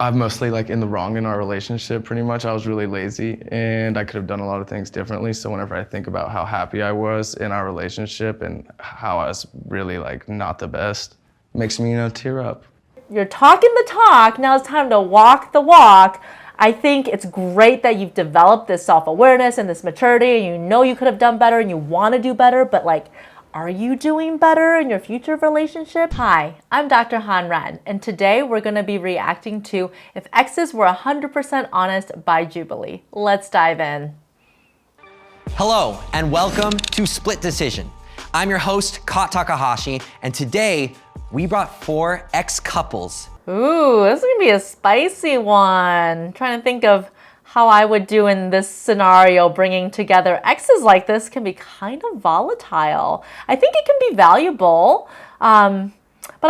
I'm mostly like in the wrong in our relationship pretty much. I was really lazy and I could have done a lot of things differently. So whenever I think about how happy I was in our relationship and how I was really like not the best, it makes me, tear up. You're talking the talk, now it's time to walk the walk. I think it's great that you've developed this self-awareness and this maturity and you know you could have done better and you want to do better, but like, are you doing better in your future relationship? Hi, I'm Dr. Han Ren, and today we're going to be reacting to If Exes Were 100% Honest by Jubilee. Let's dive in. Hello, and welcome to Split Decision. I'm your host, Kat Takahashi, and today we brought 4 ex-couples. Ooh, this is going to be a spicy one. I'm trying to think of how I would do in this scenario. Bringing together exes like this can be kind of volatile. I think it can be valuable, but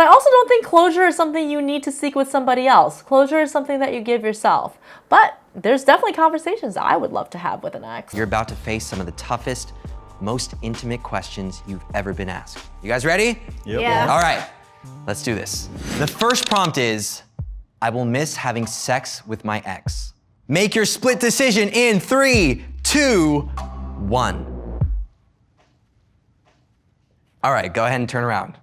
I also don't think closure is something you need to seek with somebody else. Closure is something that you give yourself. But there's definitely conversations I would love to have with an ex. You're about to face some of the toughest, most intimate questions you've ever been asked. You guys ready? Yep. Yeah. All right, let's do this. The first prompt is, I will miss having sex with my ex. Make your split decision in 3, 2, 1. All right, go ahead and turn around.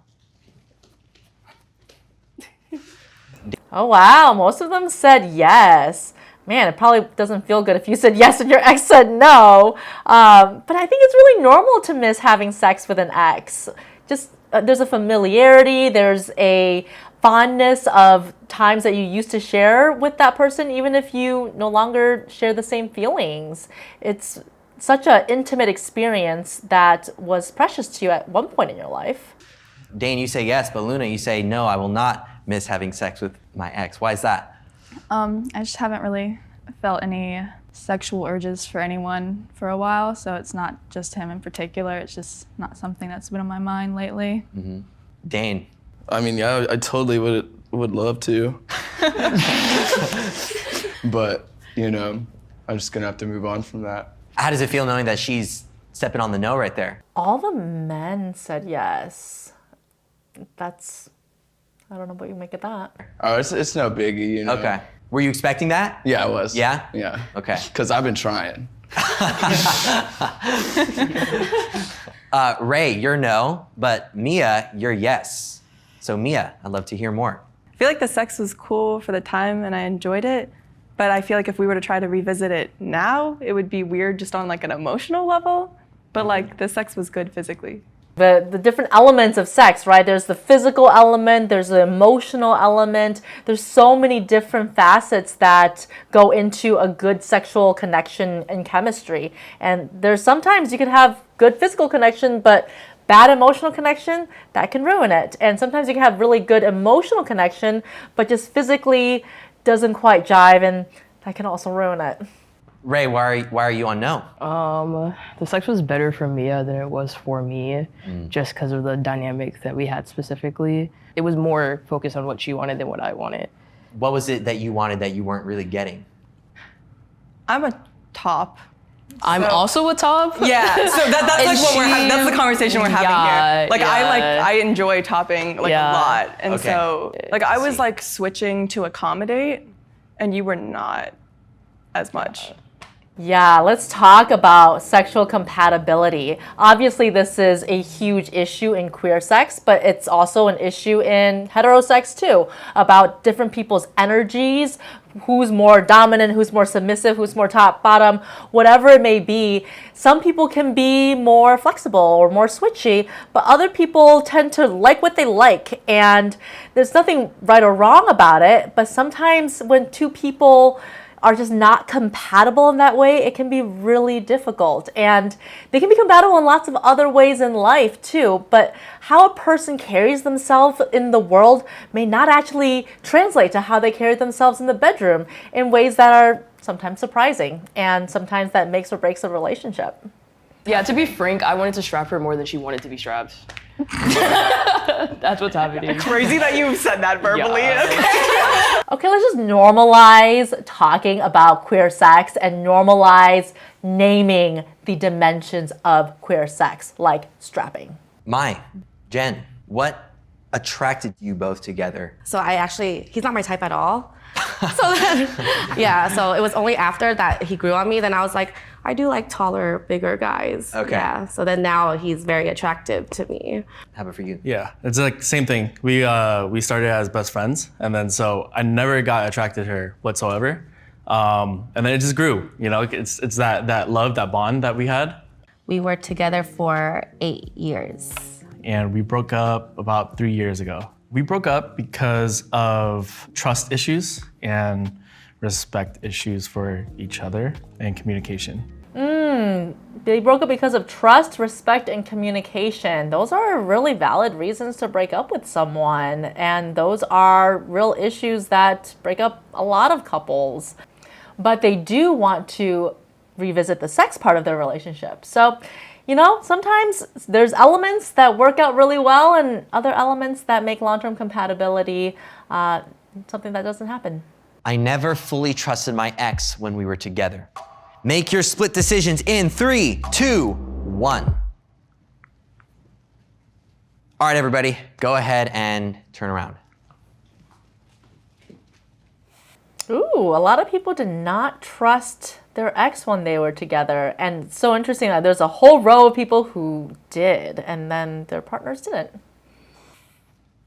Oh wow, most of them said yes. Man, it probably doesn't feel good if you said yes and your ex said no. But I think it's really normal to miss having sex with an ex. Just there's a familiarity, there's a fondness of times that you used to share with that person, even if you no longer share the same feelings. It's such an intimate experience that was precious to you at one point in your life. Dane, you say yes, but Luna, you say no, I will not miss having sex with my ex. Why is that? I just haven't really felt any sexual urges for anyone for a while, so it's not just him in particular, it's just not something that's been on my mind lately. Mm-hmm. Dane. I mean, yeah, I totally would love to. But, I'm just gonna have to move on from that. How does it feel knowing that she's stepping on the no right there? All the men said yes. I don't know what you make of that. Oh, it's no biggie, Okay. Were you expecting that? Yeah, I was. Yeah? Yeah. Okay. Because I've been trying. Ray, you're no, but Mia, you're yes. So Mia, I'd love to hear more. I feel like the sex was cool for the time and I enjoyed it, but I feel like if we were to try to revisit it now, it would be weird just on like an emotional level, but like the sex was good physically. The different elements of sex, right? There's the physical element, there's the emotional element. There's so many different facets that go into a good sexual connection and chemistry. And there's sometimes you can have good physical connection, but bad emotional connection, that can ruin it. And sometimes you can have really good emotional connection, but just physically doesn't quite jive, and that can also ruin it. Ray, why are you on no? The sex was better for Mia than it was for me, just because of the dynamic that we had specifically. It was more focused on what she wanted than what I wanted. What was it that you wanted that you weren't really getting? I'm a top. I'm also a top. Yeah, so that's like what that's the conversation we're having here. Like yeah. I enjoy topping like a lot, and Okay. so like I was like switching to accommodate, and you were not as much. Yeah, let's talk about sexual compatibility. Obviously, this is a huge issue in queer sex, but it's also an issue in heterosex too, about different people's energies, who's more dominant, who's more submissive, who's more top, bottom, whatever it may be. Some people can be more flexible or more switchy, but other people tend to like what they like, and there's nothing right or wrong about it, but sometimes when two people are just not compatible in that way, it can be really difficult. And they can be compatible in lots of other ways in life too, but how a person carries themselves in the world may not actually translate to how they carry themselves in the bedroom in ways that are sometimes surprising, and sometimes that makes or breaks a relationship. Yeah, to be frank, I wanted to strap her more than she wanted to be strapped. That's what's happening. Crazy that you said that verbally. Yeah. Okay, let's just normalize talking about queer sex and normalize naming the dimensions of queer sex, like strapping. Jen, what attracted you both together? So he's not my type at all. So then, yeah, so it was only after that he grew on me, then I was like, I do like taller, bigger guys. Okay. Yeah, so then now he's very attractive to me. How about for you? Yeah, it's like same thing. We started as best friends, and then so I never got attracted to her whatsoever, and then it just grew. You know, it's that love, that bond that we had, We were together for 8 years. and we broke up about 3 years ago. We broke up because of trust issues and respect issues for each other and communication. They broke up because of trust, respect, and communication. Those are really valid reasons to break up with someone. And those are real issues that break up a lot of couples. But they do want to revisit the sex part of their relationship. So, you know, sometimes there's elements that work out really well and other elements that make long-term compatibility something that doesn't happen. I never fully trusted my ex when we were together. Make your split decisions in 3, 2, 1. All right, everybody, go ahead and turn around. Ooh, a lot of people did not trust their ex when they were together. And it's so interesting that there's a whole row of people who did, and then their partners didn't.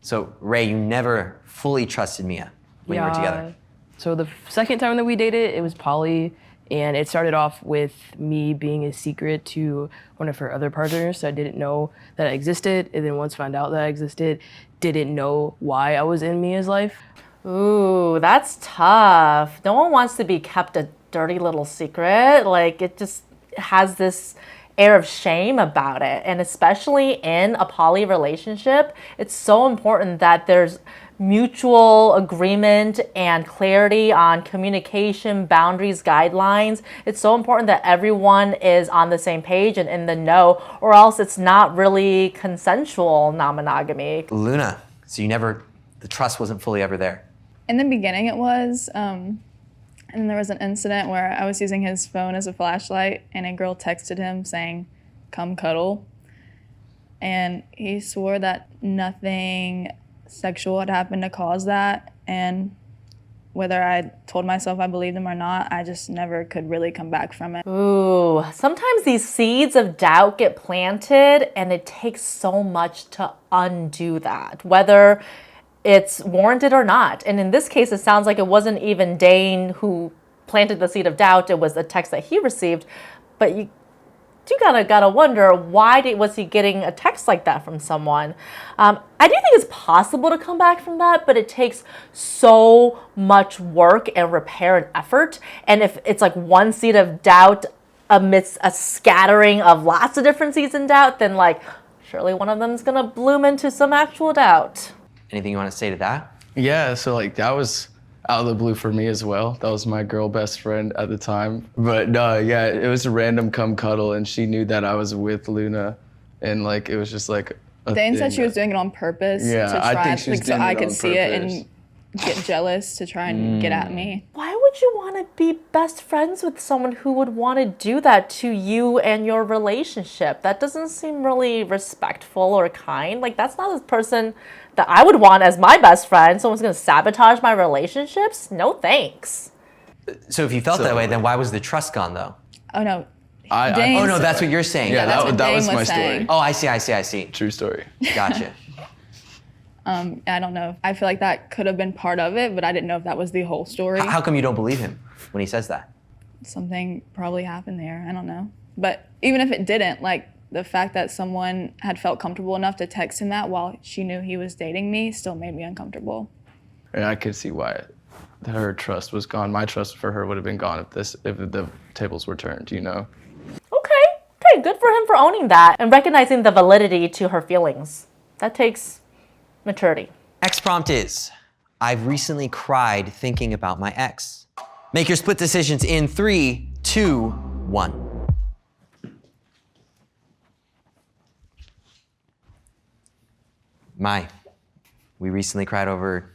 So, Ray, you never fully trusted Mia when you were together. So the second time that we dated, it was poly, and it started off with me being a secret to one of her other partners. So I didn't know that I existed, and then once found out that I existed, didn't know why I was in Mia's life. Ooh, that's tough. No one wants to be kept a dirty little secret. Like, it just has this air of shame about it. And especially in a poly relationship, it's so important that there's mutual agreement and clarity on communication, boundaries, guidelines. It's so important that everyone is on the same page and in the know, or else it's not really consensual non-monogamy. Luna, so the trust wasn't fully ever there. In the beginning, it was, and there was an incident where I was using his phone as a flashlight, and a girl texted him saying, "Come cuddle," and he swore that nothing sexual had happened to cause that, and whether I told myself I believed him or not, I just never could really come back from it. Ooh, sometimes these seeds of doubt get planted, and it takes so much to undo that, whether it's warranted or not. And in this case, it sounds like it wasn't even Dane who planted the seed of doubt. It was a text that he received. But you gotta wonder, why was he getting a text like that from someone? I do think it's possible to come back from that, but it takes so much work and repair and effort. And if it's like one seed of doubt amidst a scattering of lots of different seeds of doubt, then like surely one of them is gonna bloom into some actual doubt. Anything you want to say to that? Yeah, so like that was out of the blue for me as well. That was my girl best friend at the time. But no, yeah, it was a random come cuddle, and she knew that I was with Luna, and like it was just like a Dane thing said she was that- doing it on purpose Yeah, to I try, think she was like, so doing I it could on see it purpose. and get jealous to try and get at me. Why would you want to be best friends with someone who would want to do that to you and your relationship? That doesn't seem really respectful or kind. Like, that's not a person that I would want as my best friend. Someone's going to sabotage my relationships? No thanks. So if you felt that way, then why was the trust gone, though? Oh no, Oh, no, that's what you're saying. Yeah, that's that what was Dane my was story. saying. Oh, I see. True story. Gotcha. I don't know. I feel like that could have been part of it, but I didn't know if that was the whole story. How come you don't believe him when he says that? Something probably happened there. I don't know. But even if it didn't, like the fact that someone had felt comfortable enough to text him that while she knew he was dating me still made me uncomfortable. And I could see why her trust was gone. My trust for her would have been gone if the tables were turned, you know? Okay, good for him for owning that and recognizing the validity to her feelings. That takes maturity. Next prompt is, I've recently cried thinking about my ex. Make your split decisions in 3, 2, 1. We recently cried over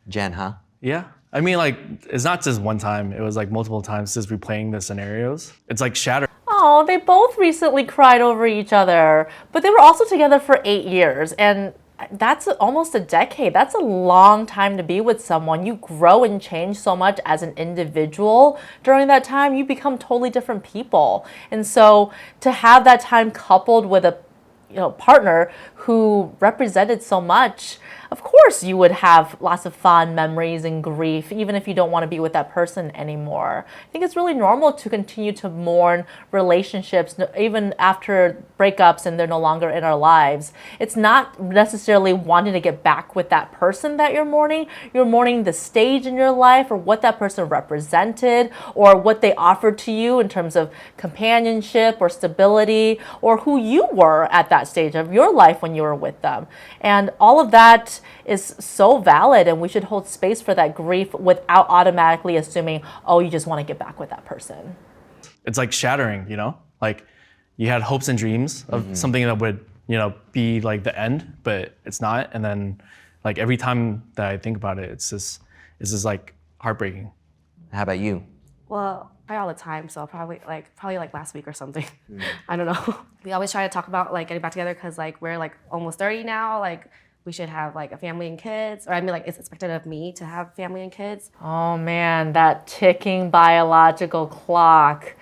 Jen, huh? Yeah. I mean, like, it's not just one time. It was like multiple times just replaying the scenarios. It's like shattered. Oh, they both recently cried over each other, but they were also together for 8 years. And that's almost a decade. That's a long time to be with someone. You grow and change so much as an individual during that time. You become totally different people. And so to have that time coupled with a partner who represented so much, of course you would have lots of fond memories and grief, even if you don't want to be with that person anymore. I think it's really normal to continue to mourn relationships, even after breakups and they're no longer in our lives. It's not necessarily wanting to get back with that person that you're mourning. You're mourning the stage in your life or what that person represented or what they offered to you in terms of companionship or stability or who you were at that stage of your life when you were with them. And all of that is so valid, and we should hold space for that grief without automatically assuming, oh, you just want to get back with that person. It's like shattering, like you had hopes and dreams of something that would, be like the end, but it's not. And then like every time that I think about it, it's just like heartbreaking. How about you? Well, probably all the time, so probably like last week or something. I don't know. We always try to talk about like getting back together because like we're like almost 30 now. Like we should have like a family and kids, or I mean like it's expected of me to have family and kids. Oh man, that ticking biological clock.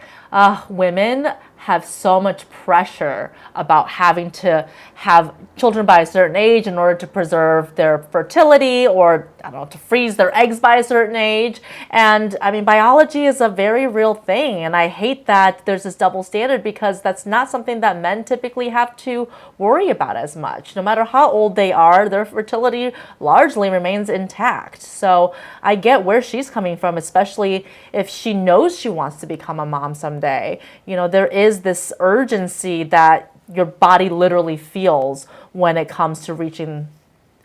Women have so much pressure about having to have children by a certain age in order to preserve their fertility or, I don't know, to freeze their eggs by a certain age. And I mean, biology is a very real thing. And I hate that there's this double standard because that's not something that men typically have to worry about as much. No matter how old they are, their fertility largely remains intact. So I get where she's coming from, especially if she knows she wants to become a mom someday. There is this urgency that your body literally feels when it comes to reaching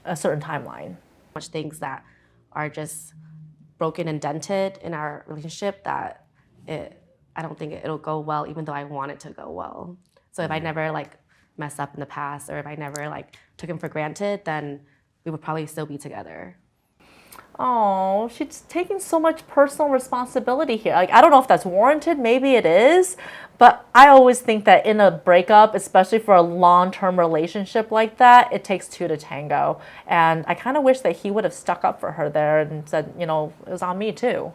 a certain timeline. Much things that are just broken and dented in our relationship that I don't think it'll go well, even though I want it to go well. So if I never like messed up in the past, or if I never like took him for granted, then we would probably still be together. Oh, she's taking so much personal responsibility here. Like, I don't know if that's warranted, maybe it is, but I always think that in a breakup, especially for a long-term relationship like that, it takes two to tango. And I kind of wish that he would have stuck up for her there and said, it was on me too.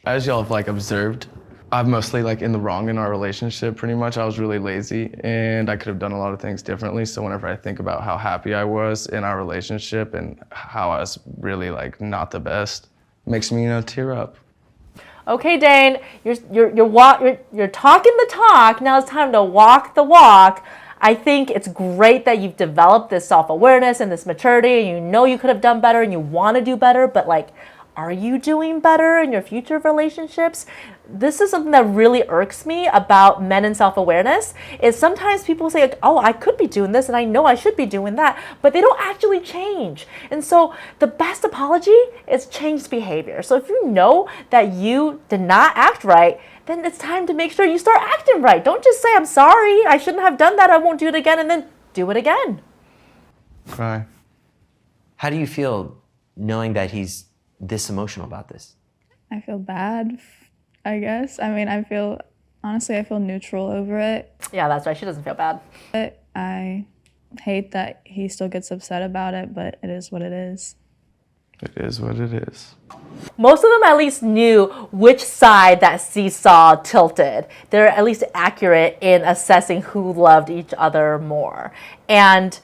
As y'all have like observed, I'm mostly like in the wrong in our relationship pretty much. I was really lazy and I could have done a lot of things differently. So whenever I think about how happy I was in our relationship and how I was really like not the best, it makes me, tear up. Okay, Dane, you're talking the talk. Now it's time to walk the walk. I think it's great that you've developed this self-awareness and this maturity, and you could have done better and you want to do better, but like, are you doing better in your future relationships? This is something that really irks me about men and self-awareness is sometimes people say, like, oh, I could be doing this and I know I should be doing that, but they don't actually change. And so the best apology is changed behavior. So if you know that you did not act right, then it's time to make sure you start acting right. Don't just say, I'm sorry, I shouldn't have done that, I won't do it again, and then do it again. Cry. How do you feel knowing that he's this emotional about this? I feel bad, I guess. I mean, honestly, I feel neutral over it. Yeah, that's right. She doesn't feel bad. I hate that he still gets upset about it, but it is what it is. It is what it is. Most of them at least knew which side that seesaw tilted. They're at least accurate in assessing who loved each other more. And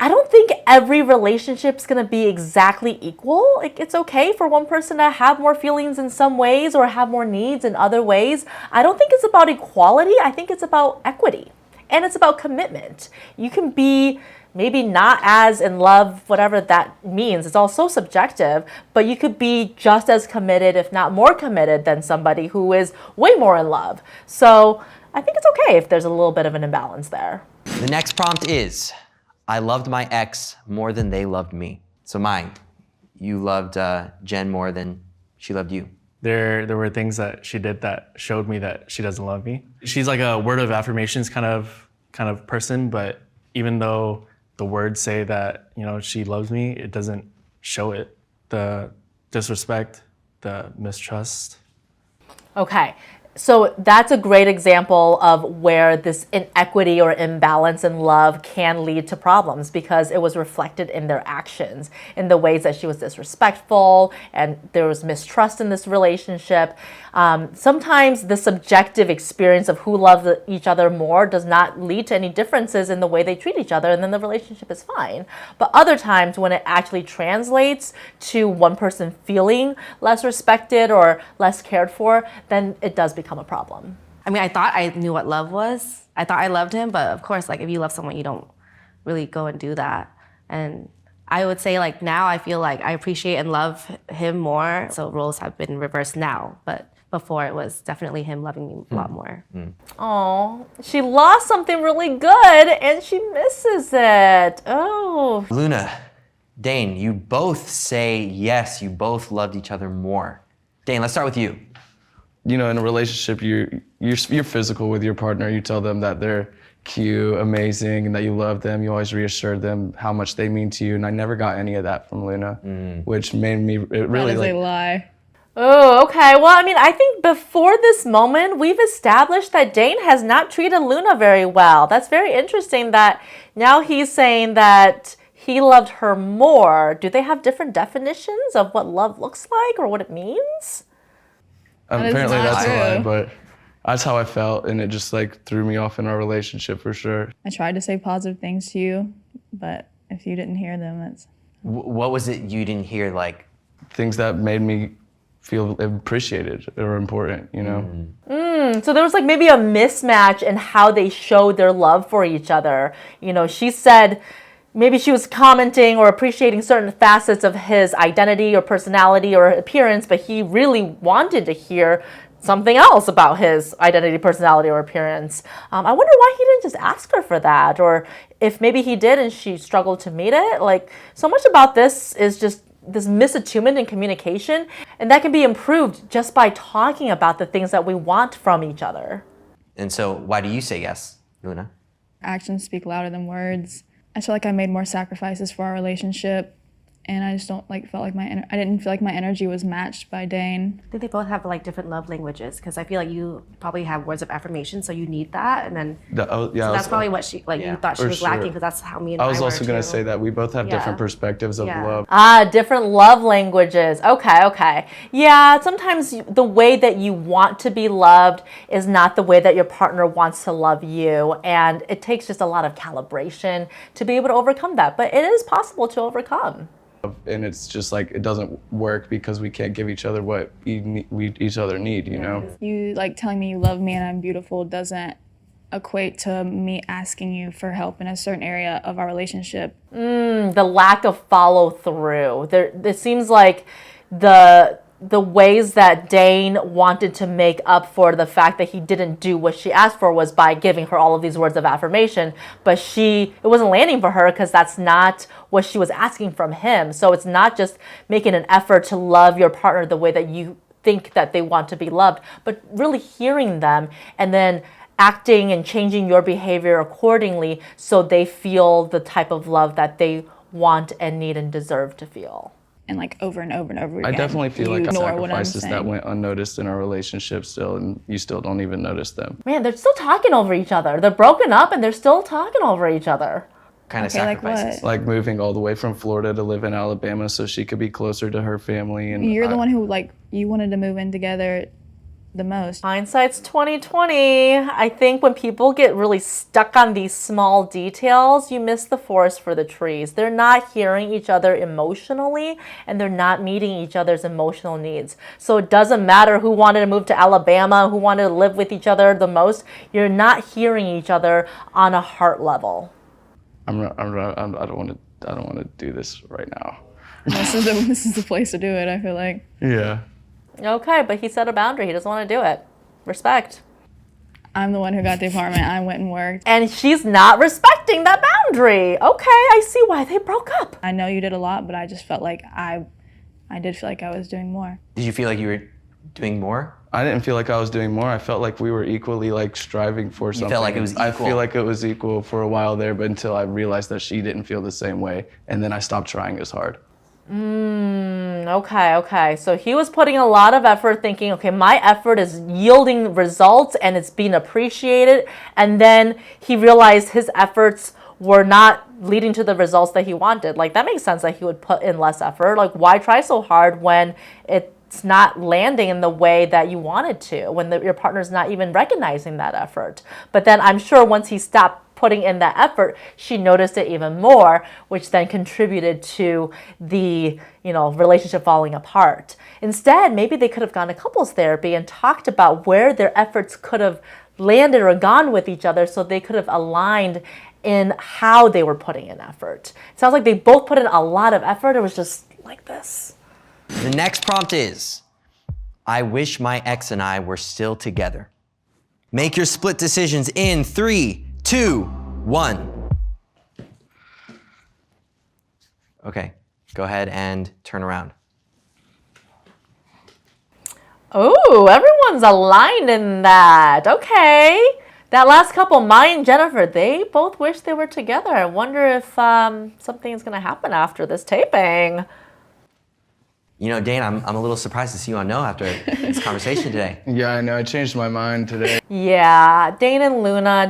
I don't think every relationship is going to be exactly equal. Like, it's okay for one person to have more feelings in some ways or have more needs in other ways. I don't think it's about equality. I think it's about equity. And it's about commitment. You can be maybe not as in love, whatever that means. It's all so subjective, but you could be just as committed, if not more committed, than somebody who is way more in love. So I think it's okay if there's a little bit of an imbalance there. The next prompt is, I loved my ex more than they loved me. So Mai, you loved Jen more than she loved you. There were things that she did that showed me that she doesn't love me. She's like a word of affirmations kind of person, but even though the words say that, she loves me, it doesn't show it. The disrespect, the mistrust. Okay, So that's a great example of where this inequity or imbalance in love can lead to problems because it was reflected in their actions, in the ways that she was disrespectful and there was mistrust in this relationship. Sometimes the subjective experience of who loves each other more does not lead to any differences in the way they treat each other, and then the relationship is fine. But other times when it actually translates to one person feeling less respected or less cared for, then it does become a problem. I mean, I thought I knew what love was. I thought I loved him, but of course, like if you love someone, you don't really go and do that. And I would say like now I feel like I appreciate and love him more. So roles have been reversed now, but before it was definitely him loving me a lot more. Oh, she lost something really good and she misses it. Oh. Luna, Dane, you both say yes, you both loved each other more. Dane, let's start with you. You know, in a relationship, you're physical with your partner. You tell them that they're cute, amazing, and that you love them. You always reassure them how much they mean to you. And I never got any of that from Luna, which made me really That is like. a lie. Oh, okay. Well, I mean, I think before this moment, we've established that Dane has not treated Luna very well. That's very interesting that now he's saying that he loved her more. Do they have different definitions of what love looks like or what it means? That is Apparently not that's a lie, true. but that's how I felt, and it just like threw me off in our relationship for sure. I tried to say positive things to you, but if you didn't hear them, that's What was it you didn't hear? Like, Things that made me feel appreciated or important, you know? So there was like maybe a mismatch in how they showed their love for each other. You know, she said maybe she was commenting or appreciating certain facets of his identity or personality or appearance, but he really wanted to hear something else about his identity, personality, or appearance. I wonder why he didn't just ask her for that, or if maybe he did and she struggled to meet it. Like, so much about this is just this misattunement in communication, and that can be improved just by talking about the things that we want from each other. and so why do you say yes, Luna? actions speak louder than words. I feel like I made more sacrifices for our relationship, and I just don't felt like I didn't feel like my energy was matched by Dane. I think they both have like different love languages because I feel like you probably have words of affirmation, so you need that, and then so that's probably what she you thought she for was sure. lacking because that's how me and I was were also going too. to say that we both have different perspectives of Yeah. love. Different love languages. Okay. Yeah, sometimes the way that you want to be loved is not the way that your partner wants to love you. And it takes just a lot of calibration to be able to overcome that. But it is possible to overcome. And it's just like it doesn't work because we can't give each other what we each other need, you know? You telling me you love me and I'm beautiful doesn't equate to me asking you for help in a certain area of our relationship. The lack of follow through. It seems like the ways that Dane wanted to make up for the fact that he didn't do what she asked for was by giving her all of these words of affirmation, but it wasn't landing for her because that's not what she was asking from him. So it's not just making an effort to love your partner the way that you think that they want to be loved, but really hearing them and then acting and changing your behavior accordingly so they feel the type of love that they want and need and deserve to feel. And over and over and over again. I definitely feel you like ignore what I'm sacrifices that saying. went unnoticed in our relationship still, and you still don't even notice them. Man, they're still talking over each other. They're broken up and they're still talking over each other. Kind of Okay, like sacrifices. what? Like moving all the way from Florida to live in Alabama so she could be closer to her family. And You're the one who you wanted to move in together the most. Hindsight's 2020. I think when people get really stuck on these small details, you miss the forest for the trees. They're not hearing each other emotionally and they're not meeting each other's emotional needs. So it doesn't matter who wanted to move to Alabama, who wanted to live with each other the most. You're not hearing each other on a heart level. I don't want to do this right now. This is the place to do it, I feel like. Yeah. Okay, but he set a boundary. He doesn't want to do it. Respect. I'm the one who got the apartment. I went and worked. And she's not respecting that boundary. Okay, I see why they broke up. I know you did a lot, but I just felt like I did feel like I was doing more. Did you feel like you were doing more? I didn't feel like I was doing more. I felt like we were equally striving for something. felt like it was I equal. feel like it was equal for a while there, but until I realized that she didn't feel the same way, and then I stopped trying as hard. Okay. So he was putting a lot of effort thinking, okay, my effort is yielding results and it's being appreciated. And then he realized his efforts were not leading to the results that he wanted. Like, that makes sense that he would put in less effort. Like, why try so hard when it's not landing in the way that you wanted to, when your partner's not even recognizing that effort? But then I'm sure once he stopped putting in that effort, she noticed it even more, which then contributed to the, relationship falling apart. Instead, maybe they could have gone to couples therapy and talked about where their efforts could have landed or gone with each other, so they could have aligned in how they were putting in effort. It sounds like they both put in a lot of effort. It was just like this. The next prompt is, I wish my ex and I were still together. Make your split decisions in 3, 2, 1. Okay, go ahead and turn around. Oh, everyone's aligned in that. Okay. That last couple, Maya and Jennifer, they both wish they were together. I wonder if something is going to happen after this taping. Dane, I'm a little surprised to see you on no after this conversation today. Yeah, I know. I changed my mind today. Yeah, Dane and Luna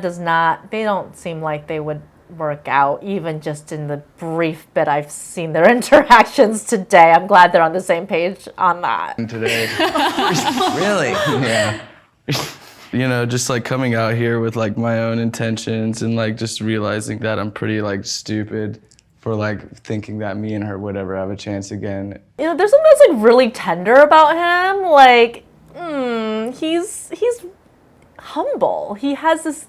they don't seem like they would work out, even just in the brief bit I've seen their interactions today. I'm glad they're on the same page on that. Today. Really? Yeah. Just like coming out here with like my own intentions and like just realizing that I'm pretty like stupid for like thinking that me and her would ever have a chance again. There's something that's like really tender about him. Like, he's humble. He has this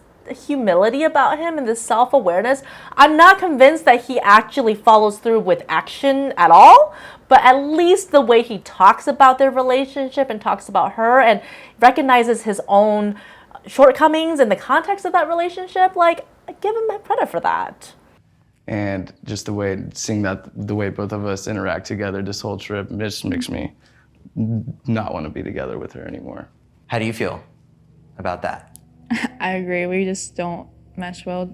humility about him and this self-awareness. I'm not convinced that he actually follows through with action at all, but at least the way he talks about their relationship and talks about her and recognizes his own shortcomings in the context of that relationship, like, I give him credit for that. And just seeing the way both of us interact together this whole trip just makes me not want to be together with her anymore. How do you feel about that? I agree. We just don't mesh well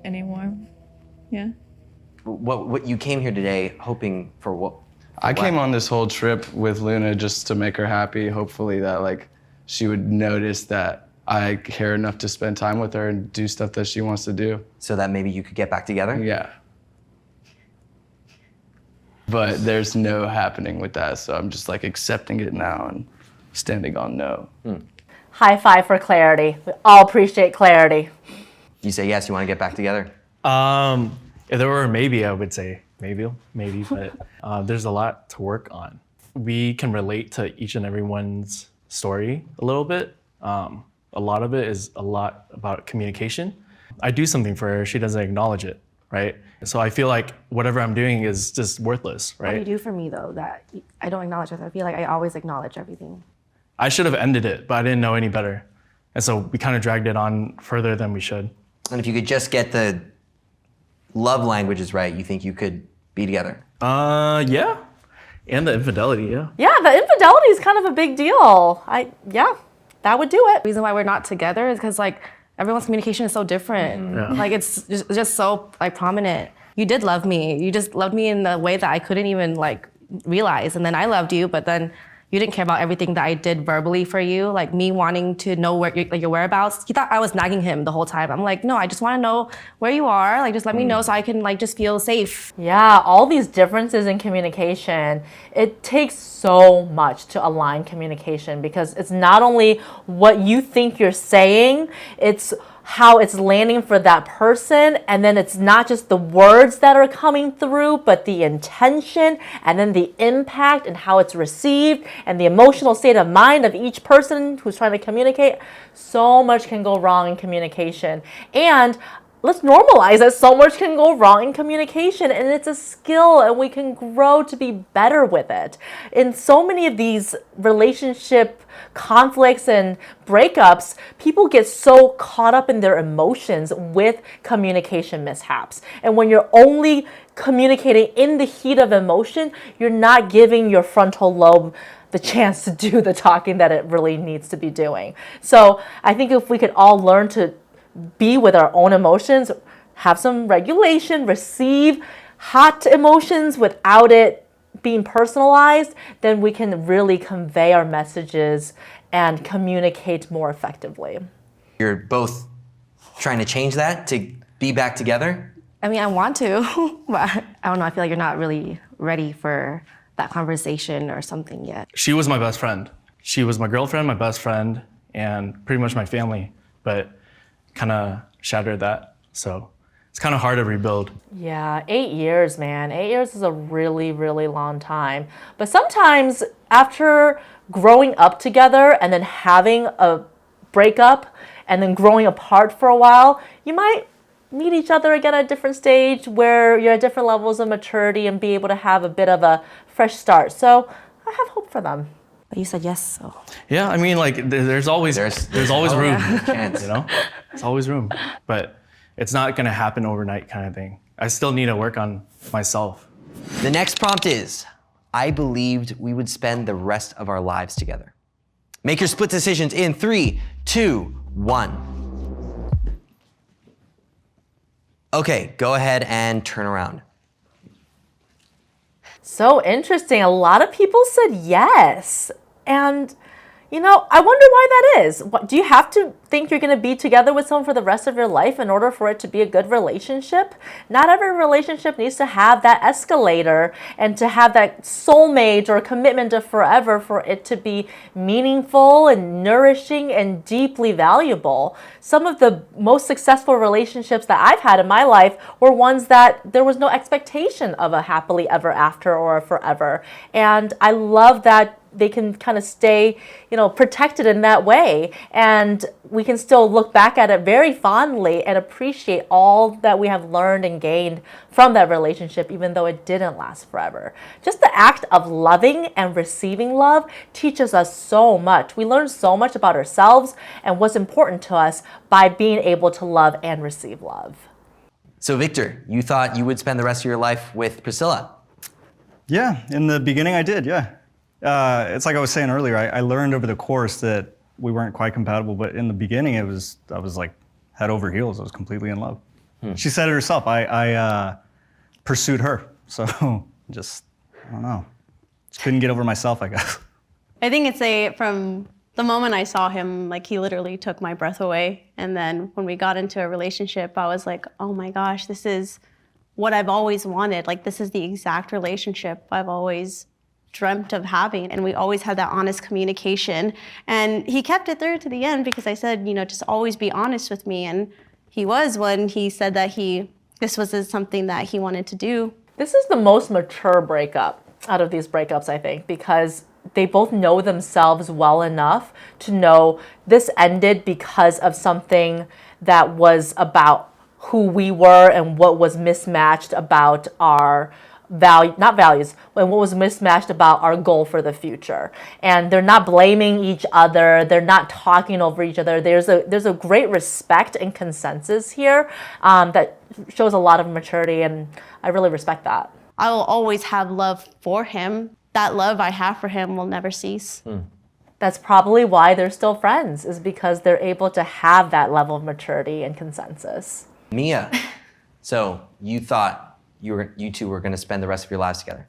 anymore. Yeah. What you came here today hoping for what? I came on this whole trip with Luna just to make her happy. Hopefully that like she would notice that I care enough to spend time with her and do stuff that she wants to do. So that maybe you could get back together? Yeah. But there's no happening with that, so I'm just like accepting it now and standing on no. High five for clarity. We all appreciate clarity. You say yes, you want to get back together? If there were a maybe, I would say maybe, but there's a lot to work on. We can relate to each and everyone's story a little bit. A lot of it is a lot about communication. I do something for her, she doesn't acknowledge it, right? So I feel like whatever I'm doing is just worthless, What do you right? do for me though that I don't acknowledge it? I feel like I always acknowledge everything. I should have ended it, but I didn't know any better. And so we kind of dragged it on further than we should. And if you could just get the love languages right, you think you could be together? Yeah. And the infidelity, yeah. Yeah, the infidelity is kind of a big deal. That would do it. The reason why we're not together is because like everyone's communication is so different. Yeah. Like it's just so like prominent. You did love me. You just loved me in the way that I couldn't even like realize. And then I loved you, but then you didn't care about everything that I did verbally for you, like me wanting to know where your whereabouts. He thought I was nagging him the whole time. I'm like, no, I just want to know where you are. Like, just let me know so I can like just feel safe. Yeah, all these differences in communication, it takes so much to align communication because it's not only what you think you're saying, it's how it's landing for that person, and then it's not just the words that are coming through, but the intention and then the impact and how it's received and the emotional state of mind of each person who's trying to communicate. So much can go wrong in communication, and let's normalize that so much can go wrong in communication, and it's a skill and we can grow to be better with it. In so many of these relationship conflicts and breakups, people get so caught up in their emotions with communication mishaps. And when you're only communicating in the heat of emotion, you're not giving your frontal lobe the chance to do the talking that it really needs to be doing. So I think if we could all learn to be with our own emotions, have some regulation, receive hot emotions without it being personalized, then we can really convey our messages and communicate more effectively. You're both trying to change that to be back together? I mean, I want to, but I don't know. I feel like you're not really ready for that conversation or something yet. She was my best friend. She was my girlfriend, my best friend, and pretty much my family, but kind of shattered that. So it's kind of hard to rebuild. Yeah, 8 years, man. 8 years is a really, really long time. But sometimes after growing up together and then having a breakup and then growing apart for a while, you might meet each other again at a different stage where you're at different levels of maturity and be able to have a bit of a fresh start. So I have hope for them. But you said yes, so. Yeah, I mean, like there's always room, Chance. you know? There's always room, but it's not gonna happen overnight kind of thing. I still need to work on myself. The next prompt is, I believed we would spend the rest of our lives together. Make your split decisions in 3, 2, 1. Okay, go ahead and turn around. So interesting. A lot of people said yes. And, you know, I wonder why that is. Do you have to think you're going to be together with someone for the rest of your life in order for it to be a good relationship? Not every relationship needs to have that escalator and to have that soulmate or commitment of forever for it to be meaningful and nourishing and deeply valuable. Some of the most successful relationships that I've had in my life were ones that there was no expectation of a happily ever after or a forever. And I love that they can kind of stay, you know, protected in that way. And we can still look back at it very fondly and appreciate all that we have learned and gained from that relationship, even though it didn't last forever. Just the act of loving and receiving love teaches us so much. We learn so much about ourselves and what's important to us by being able to love and receive love. So Victor, you thought you would spend the rest of your life with Priscilla. Yeah, in the beginning I did, yeah. It's like I was saying earlier, I learned over the course that we weren't quite compatible, but in the beginning I was like head over heels. I was completely in love. She said it herself. I pursued her. So just, I don't know. Just couldn't get over myself, I guess. I think it's from the moment I saw him, like he literally took my breath away. And then when we got into a relationship, I was like, oh my gosh, this is what I've always wanted. Like this is the exact relationship I've always dreamt of having, and we always had that honest communication. And he kept it there to the end because I said, you know, just always be honest with me. And he was when he said that this was something that he wanted to do. This is the most mature breakup out of these breakups, I think, because they both know themselves well enough to know this ended because of something that was about who we were and what was mismatched about our not values, and what was mismatched about our goal for the future. And they're not blaming each other. They're not talking over each other. There's a great respect and consensus here that shows a lot of maturity, and I really respect that. I will always have love for him. That love I have for him will never cease. That's probably why they're still friends, is because they're able to have that level of maturity and consensus. Mia, so you thought you two were going to spend the rest of your lives together.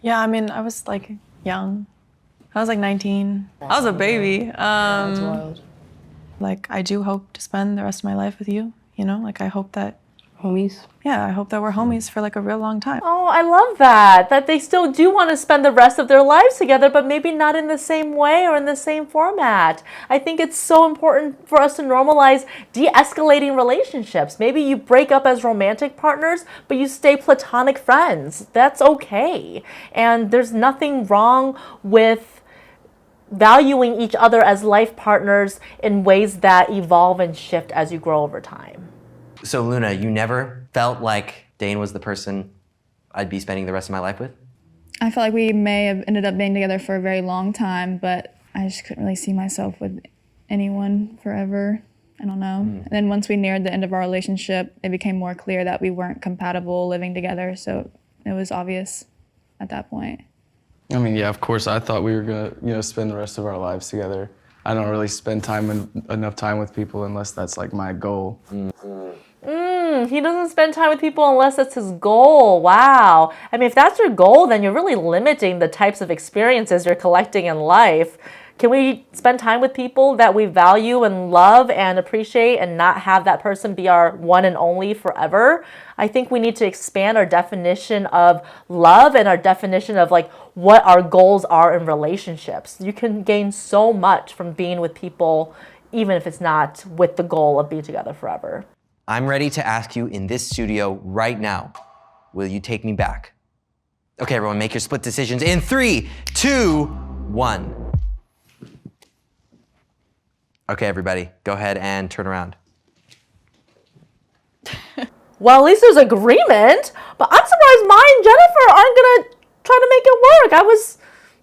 Yeah, I mean, I was like young. I was like 19. I was a baby. That's wild. Like, I do hope to spend the rest of my life with you. You know, like I hope that, Homies. yeah, I hope that we're homies for like a real long time. Oh, I love that they still do want to spend the rest of their lives together, but maybe not in the same way or in the same format. I think it's so important for us to normalize de-escalating relationships. Maybe you break up as romantic partners, but you stay platonic friends. That's okay. And there's nothing wrong with valuing each other as life partners in ways that evolve and shift as you grow over time. So Luna, you never felt like Dane was the person I'd be spending the rest of my life with? I felt like we may have ended up being together for a very long time, but I just couldn't really see myself with anyone forever. I don't know. And then once we neared the end of our relationship, it became more clear that we weren't compatible living together, so it was obvious at that point. I mean, yeah, of course, I thought we were gonna, spend the rest of our lives together. I don't really spend enough time with people unless that's like my goal. He doesn't spend time with people unless that's his goal. Wow. I mean, if that's your goal, then you're really limiting the types of experiences you're collecting in life. Can we spend time with people that we value and love and appreciate and not have that person be our one and only forever? I think we need to expand our definition of love and our definition of like what our goals are in relationships. You can gain so much from being with people, even if it's not with the goal of being together forever. I'm ready to ask you in this studio right now, will you take me back? Okay, everyone, make your split decisions in 3, 2, 1. Okay, everybody, go ahead and turn around. Well, at least there's agreement, but I'm surprised Maya and Jennifer aren't gonna try to make it work.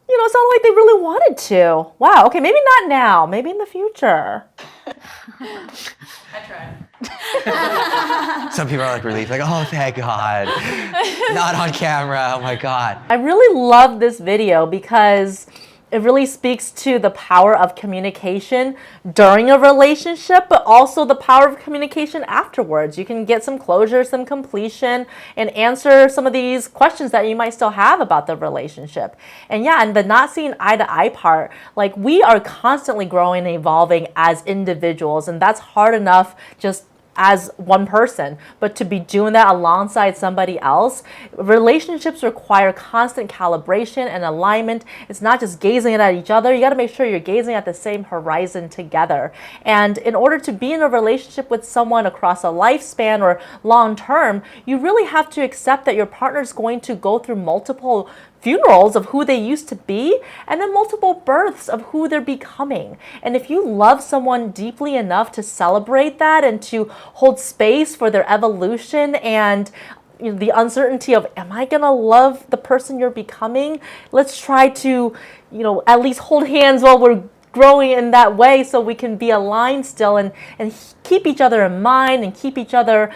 It sounded like they really wanted to. Wow, okay, maybe not now, maybe in the future. Some people are like relieved, like, oh, thank God. Not on camera, oh my God. I really love this video because it really speaks to the power of communication during a relationship, but also the power of communication afterwards. You can get some closure, some completion, and answer some of these questions that you might still have about the relationship. And the not seeing eye to eye part, like we are constantly growing and evolving as individuals, and that's hard enough just as one person, but to be doing that alongside somebody else, relationships require constant calibration and alignment. It's not just gazing at each other. You got to make sure you're gazing at the same horizon together. And in order to be in a relationship with someone across a lifespan or long term, you really have to accept that your partner is going to go through multiple funerals of who they used to be, and then multiple births of who they're becoming. And if you love someone deeply enough to celebrate that and to hold space for their evolution and the uncertainty of, am I gonna love the person you're becoming? Let's try to, at least hold hands while we're growing in that way so we can be aligned still and keep each other in mind and keep each other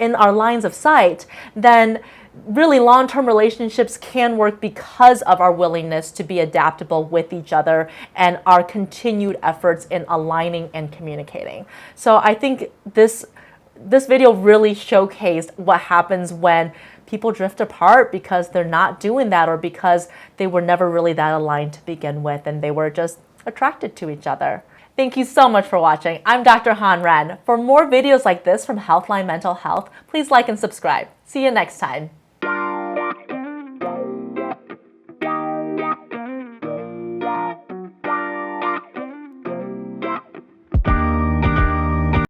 in our lines of sight. Then really long-term relationships can work because of our willingness to be adaptable with each other and our continued efforts in aligning and communicating. So I think this video really showcased what happens when people drift apart because they're not doing that or because they were never really that aligned to begin with and they were just attracted to each other. Thank you so much for watching. I'm Dr. Han Ren. For more videos like this from Healthline Mental Health, please like and subscribe. See you next time.